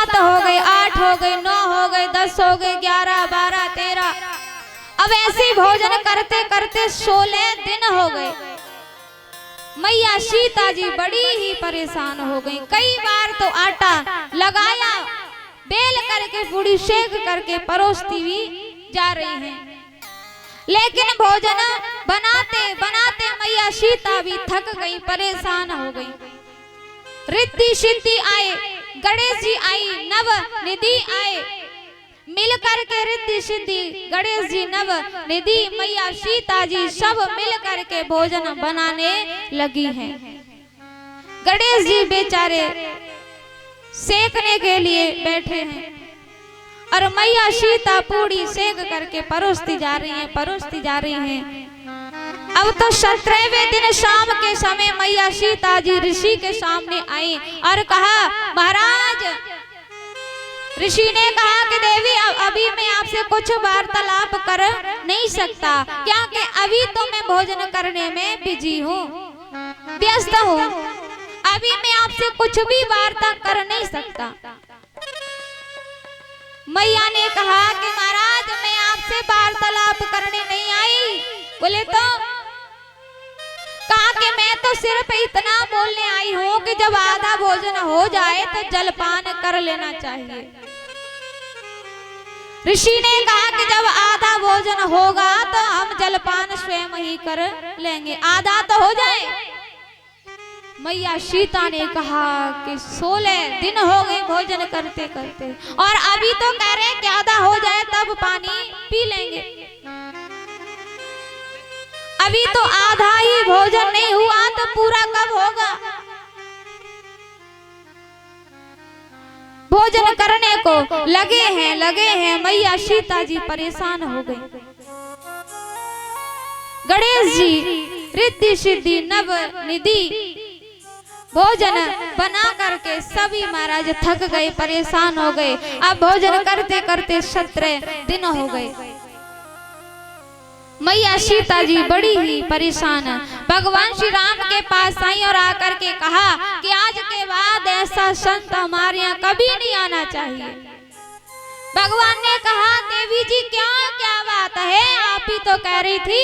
7 हो गए, 8 हो गए, 9 हो गए, 10 हो गए, 11, 12, 13। अब ऐसे भोजन करते करते 16 दिन हो गए। मैया सीता जी बड़ी ही परेशान हो गई। कई बार तो आटा लगाया, बेल करके पूड़ी सेक करके परोसती भी जा रही हैं, लेकिन भोजन बनाते बनाते मैया सीता भी थक गई, परेशान हो गई। रिद्धि सिद्धि आए, गणेश जी आई, नव निधि आए, मिल करके रिद्धि सिद्धि, गणेश जी, नव निधि, मैया सीता जी सब मिल करके भोजन बनाने लगी हैं। गणेश जी बेचारे सेकने के लिए बैठे हैं और मैया सीता पूड़ी सेक करके परोसती जा रही हैं, परोसती जा रही हैं। अब तो 17वें दिन शाम के समय मैया सीता जी ऋषि के सामने आई और कहा, महाराज, ऋषि ने कहा कि देवी अभी मैं आपसे कुछ वार्तालाप कर नहीं सकता, क्योंकि अभी तो मैं भोजन करने में बिजी हूँ, व्यस्त हूँ, अभी मैं आपसे कुछ भी वार्ता कर नहीं सकता। मैया ने कहा कि महाराज मैं आपसे वार्तालाप करने नहीं आई। बोले तो? कहा कि मैं तो सिर्फ इतना बोलने आई हूँ कि जब आधा भोजन हो जाए तो जलपान कर लेना चाहिए। ऋषि ने कहा कि जब आधा भोजन होगा तो हम जलपान स्वयं ही कर लेंगे, आधा तो हो जाए। मैया सीता ने कहा कि 16 दिन हो गए भोजन करते करते और अभी तो कह रहे हैं कि आधा हो जाए तब पानी पी लेंगे। अभी तो आधा ही भोजन नहीं हुआ तो पूरा कब होगा? भोजन करने को लगे हैं। मैया सीता जी परेशान हो गई। गणेश जी रिद्धि सिद्धि नव निधि भोजन बना करके सभी महाराज थक गए, परेशान हो गए। अब भोजन करते करते 17 दिन हो गए। मैया सीता जी बड़ी ही परेशान भगवान श्री राम के पास आई और आकर के कहा कि आज के बाद ऐसा संत हमारे यहाँ कभी नहीं आना चाहिए। भगवान ने कहा, देवी जी क्या बात है, आप ही तो कह रही थी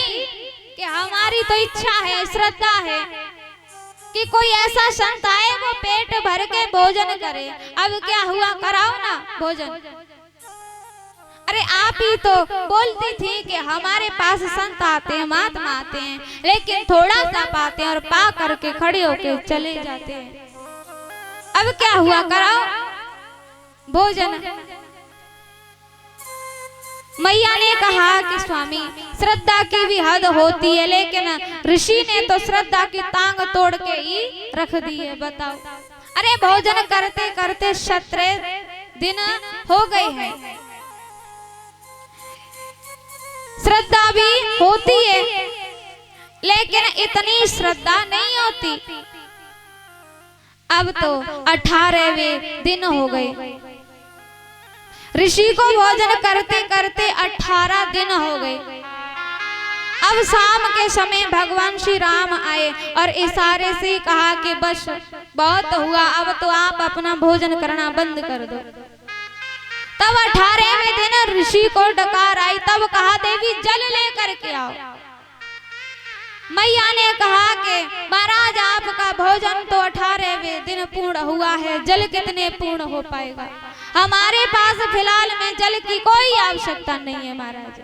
कि हमारी तो इच्छा है, श्रद्धा है कि कोई ऐसा संत आए वो पेट भर के भोजन करे। अब क्या हुआ, कराओ ना भोजन। अरे आप ही तो बोलती थी कि हमारे पास संत आते हैं, महात्मा आते हैं, लेकिन थोड़ा सा पाते हैं और पा करके खड़े होके चले जाते हैं। अब क्या हुआ, कराओ भोजन। मैया ने कहा कि स्वामी श्रद्धा की भी हद होती है, लेकिन ऋषि ने तो श्रद्धा की टांग तोड़ के ही रख दी है, बताओ। अरे भोजन करते करते 17 दिन हो गए हैं। श्रद्धा भी होती है लेकिन इतनी श्रद्धा नहीं होती। अब तो 18वें दिन हो गए। ऋषि को भोजन करते करते 18 दिन हो गए। अब शाम के समय भगवान श्री राम आए और इशारे से कहा कि बस बहुत हुआ, अब तो आप अपना भोजन करना बंद कर दो। तब 18वें दिन ऋषि को डकार आई, तब कहा, देवी जल लेकर के आओ। मैया ने कहा कि महाराज आपका भोजन तो 18वें दिन पूर्ण हुआ है, जल कितने पूर्ण हो पाएगा, हमारे पास फिलहाल में जल की कोई आवश्यकता नहीं है महाराज।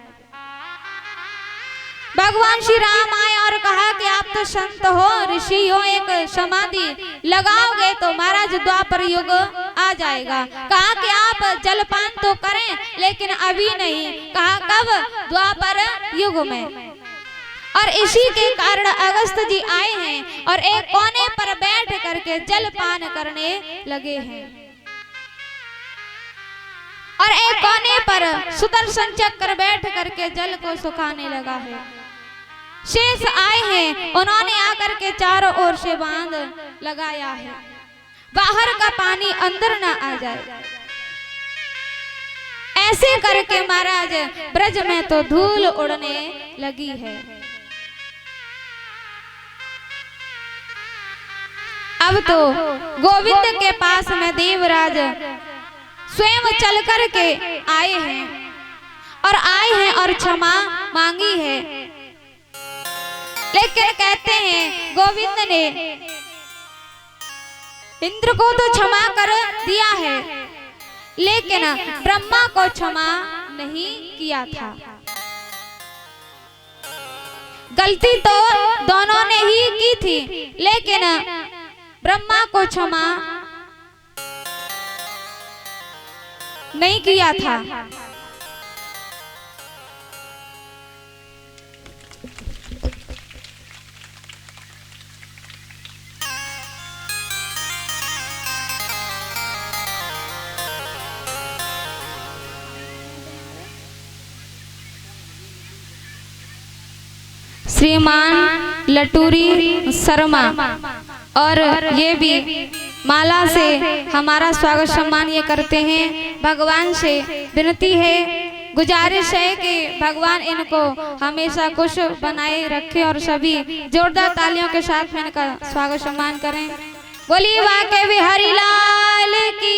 भगवान श्री राम आए और कहा कि आप तो संत हो, ऋषि हो, एक समाधि लगाओगे तो महाराज द्वापर युग आ जाएगा। कहा कि आप जलपान तो करें लेकिन अभी नहीं। कहा कब? द्वापर युग में। और इसी के कारण अगस्त जी आए हैं और एक कोने पर बैठ करके जलपान करने लगे हैं और एक कोने पर सुदर्शन चक्र बैठ करके जल को सुखाने लगा है। शेष आए हैं, उन्होंने आकर के चारों ओर से बांध लगाया है, बाहर का पानी अंदर ना आ जाए। ऐसे करके महाराज ब्रज में तो धूल उड़ने लगी है। अब तो गोविंद के पास में देवराज स्वयं चल कर के आए हैं और क्षमा मांगी है। लेकिन कहते हैं गोविंद ने इंद्र को तो क्षमा कर दिया है, लेकिन ब्रह्मा को क्षमा नहीं किया था। गलती तो दोनों ने ही की थी, लेकिन ब्रह्मा को क्षमा नहीं किया था। श्रीमान लटूरी शर्मा और ये भी माला से हमारा स्वागत सम्मान ये करते हैं। भगवान से विनती है, गुजारिश है कि भगवान इनको हमेशा खुश बनाए रखे और सभी जोरदार तालियों के साथ में इनका स्वागत सम्मान करें। बोलिए वाके बिहारी लाल की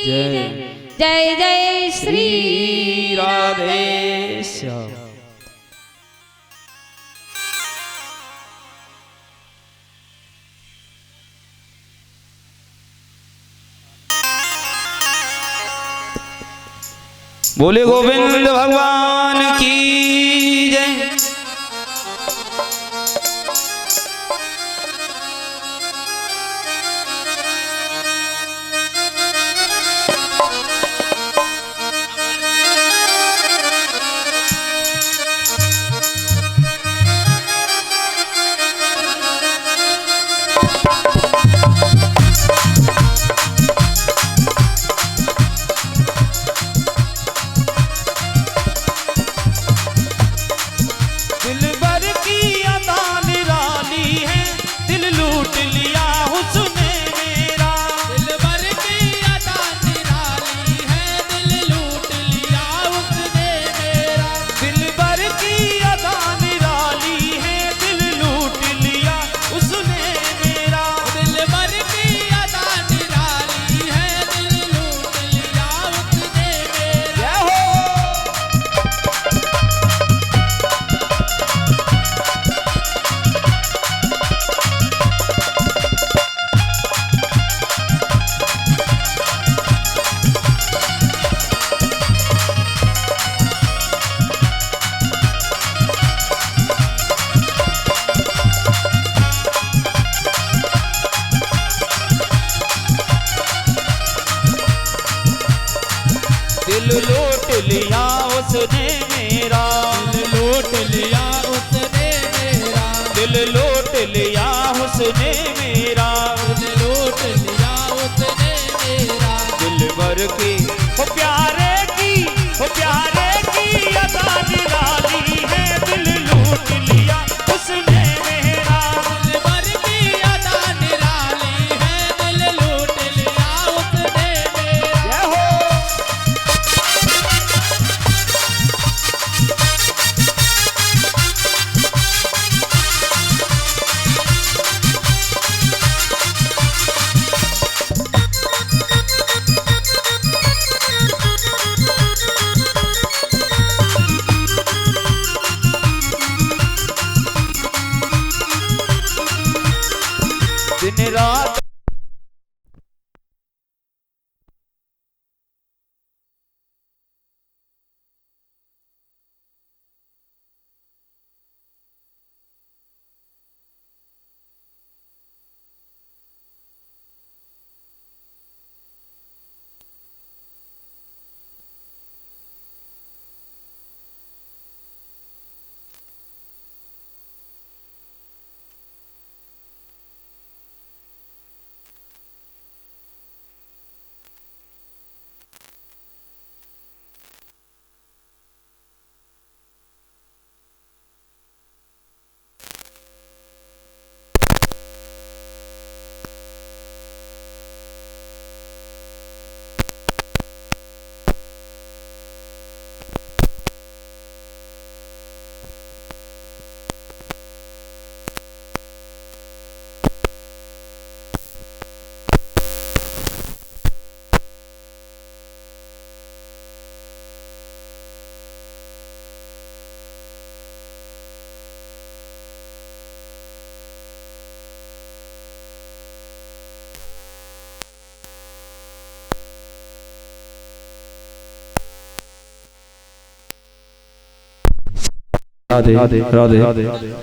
जय जय श्री राधे श्याम। बोले गोविंद भगवान की जय। दिल लूट लिया उसने मेरा, दिल लूट लिया उसने मेरा, दिल लूट लिया उसने मेरा, दिल लूट लिया उसने मेरा। दिल भर की हो प्यारे की, हो प्यारे की अदा निराली है, दिल लूट लिया उसने मेरा। दिल भर की अदा निराली है, दिल लूट लिया उसने मेरा। राधे राधे राधे।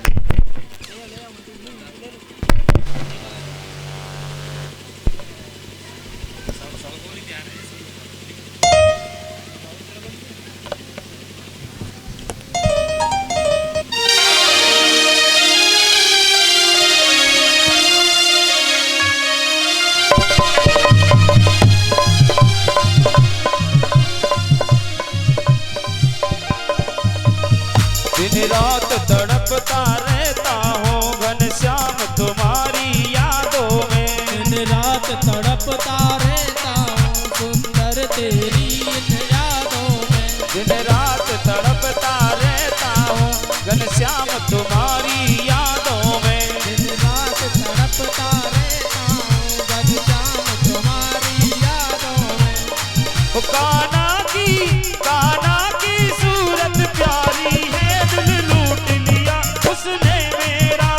दिन रात तड़पता रहता हूँ घनश्याम तुम्हारी यादों में। दिन रात तड़पता रहता हूँ सुंदर तेरी इन यादों में। दिन रात तड़पता रहता हूँ घनश्याम तुम्हारी यादों में। दिन रात तड़पता रहता हूँ घनश्याम तुम्हारी यादों में। वो कान्हा की सूरत प्यारी है, दिल लूट लिया उसने मेरा।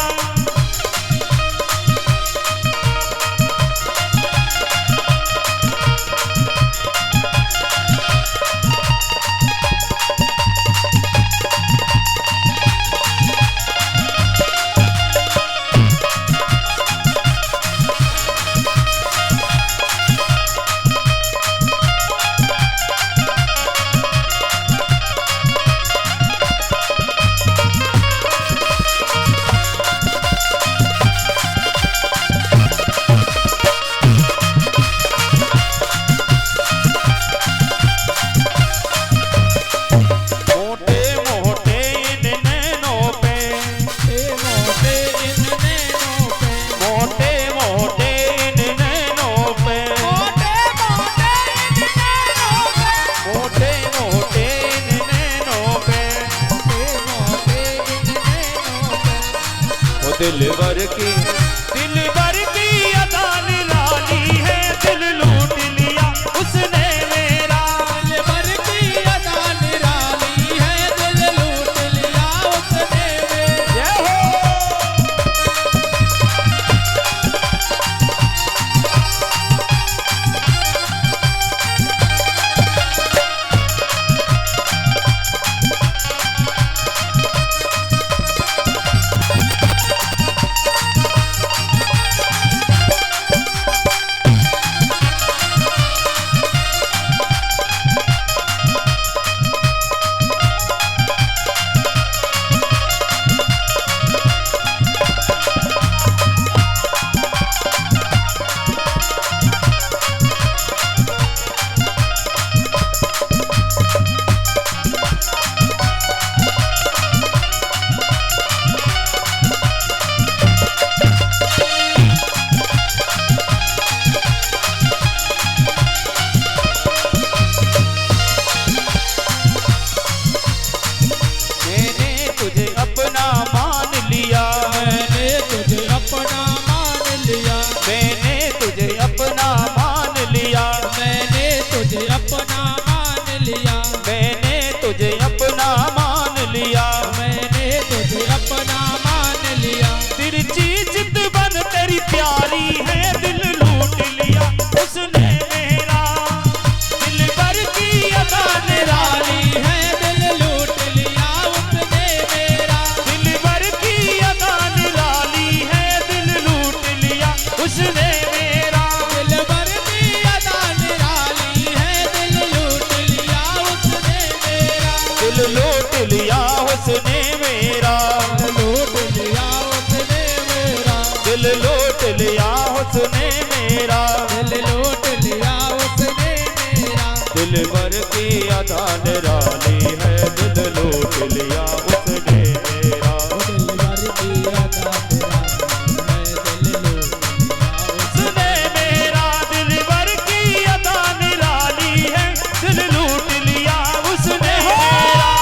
दिलबर की अदा निराली है, दिल लूट लिया उसने मेरा। दिलबर की अदा निराली है, दिल लूट लिया उसने मेरा। जय हो। उसने मेरा दिल लूट लिया उसने मेरा। दिलबर की अदा निराली है, दिल लूट लिया उसने मेरा। दिलबर की अदा निराली है, दिल लूट लिया उसने मेरा। दिलबर की अदा निराली है, दिल लूट लिया उसने मेरा।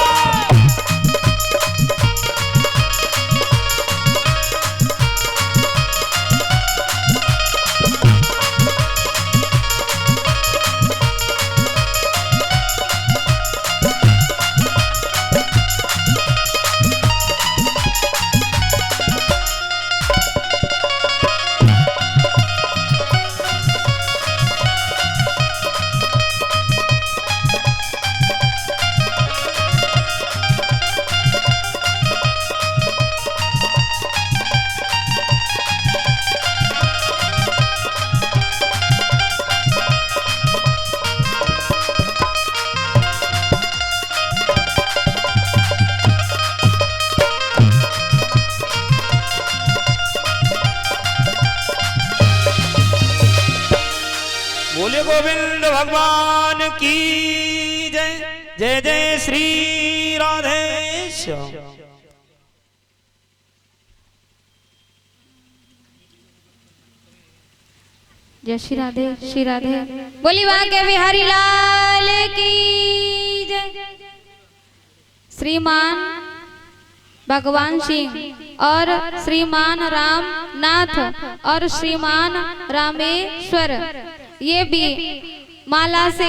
भगवान की जय। जय जय श्री राधे श्याम। जय श्री राधे श्री राधे। बोली बांके बिहारी लाल की जय। श्रीमान भगवान सिंह और श्रीमान रामनाथ और श्रीमान रामेश्वर ये भी माला से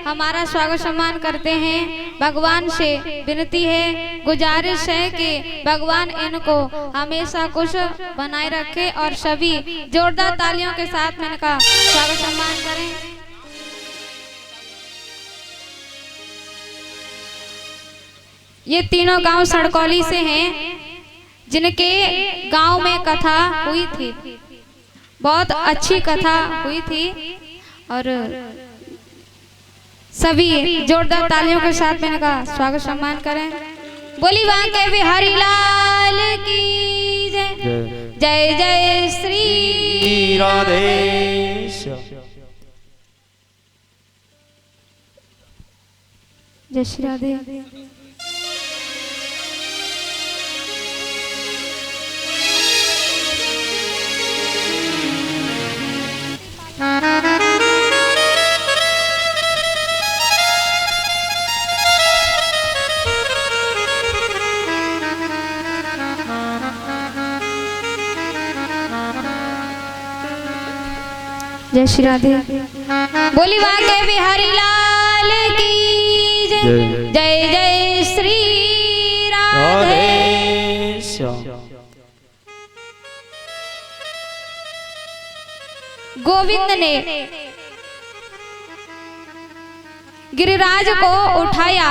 हमारा स्वागत सम्मान करते हैं। भगवान से विनती है, गुजारिश है कि भगवान इनको हमेशा खुश बनाए रखे और सभी जोरदार तालियों के साथ में इनका स्वागत सम्मान करें। ये तीनों गांव सड़कौली से हैं, जिनके गांव में कथा हुई थी, बहुत अच्छी कथा हुई थी और सभी जोरदार तालियों के साथ में इनका स्वागत सम्मान करें। बोली बांके बिहारी लाल की जय। जय जय श्री राधे श्याम। जय श्री राधे। जय श्री राधे। बोली बांके बिहारी लाल की जय। जय जय श्री राधे श्याम। गोविंद ने गिरिराज को उठाया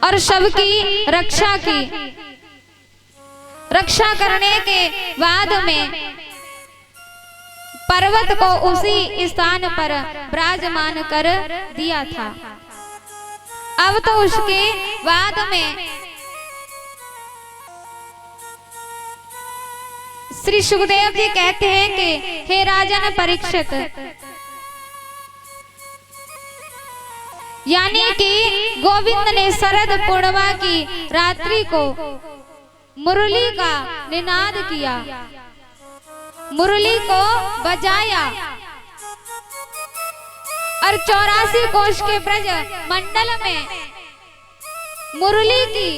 और सबकी रक्षा की। रक्षा करने के बाद में पर्वत को उसी स्थान पर विराजमान कर दिया था। अब तो उसके बाद में श्री सुखदेव जी कहते हैं कि हे राजन परीक्षित, यानी कि गोविंद ने शरद पूर्णिमा की रात्रि को मुरली का निनाद किया, मुरली को बजाया और 84 कोष के ब्रज मंडल में मुरली की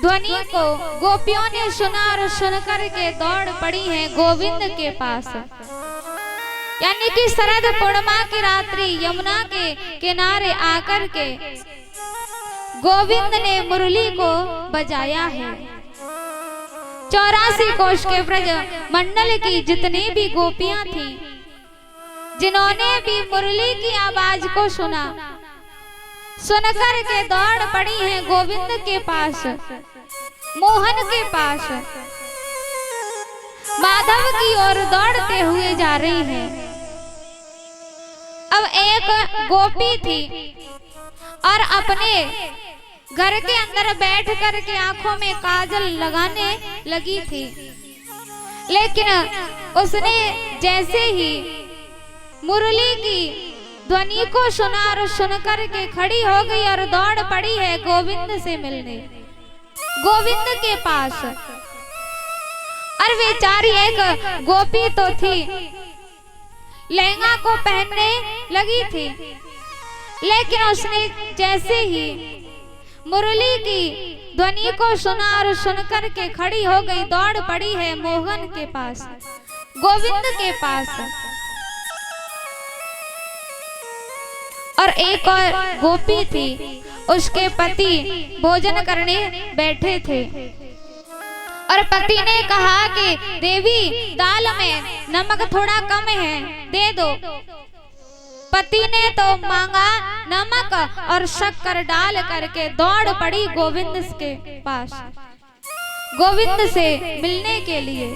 ध्वनि को गोपियों ने सुना और सुनकर के दौड़ पड़ी हैं गोविंद के पास। यानी कि शरद पूर्णिमा की रात्रि यमुना के किनारे आकर के गोविंद ने मुरली को बजाया है। 84 कोष के ब्रज मंडल की जितनी भी गोपियां थीं, जिन्होंने भी मुरली की आवाज को सुना, सुनकर के दौड़ पड़ी हैं गोविंद के पास, मोहन के पास, माधव की ओर दौड़ते हुए जा रही हैं। अब एक गोपी थी और अपने घर के अंदर बैठ कर के आंखों में काजल लगाने लगी थी, लेकिन उसने जैसे ही मुरली की ध्वनि को सुना और सुनकर के खड़ी हो गई और दौड़ पड़ी है गोविंद से मिलने, गोविंद के पास। और बेचारी एक गोपी तो थी, लहंगा को पहनने लगी थी, लेकिन उसने जैसे ही मुरली की ध्वनि को सुना और सुनकर के खड़ी हो गई, दौड़ पड़ी है मोहन के पास, गोविंद के पास। और एक और गोपी थी, उसके पति भोजन करने बैठे थे और पति ने कहा कि देवी दाल में नमक थोड़ा कम है, दे दो। पति ने तो मांगा नमक और शक्कर डाल करके दौड़ पड़ी गोविंद के पास, गोविंद से मिलने के लिए।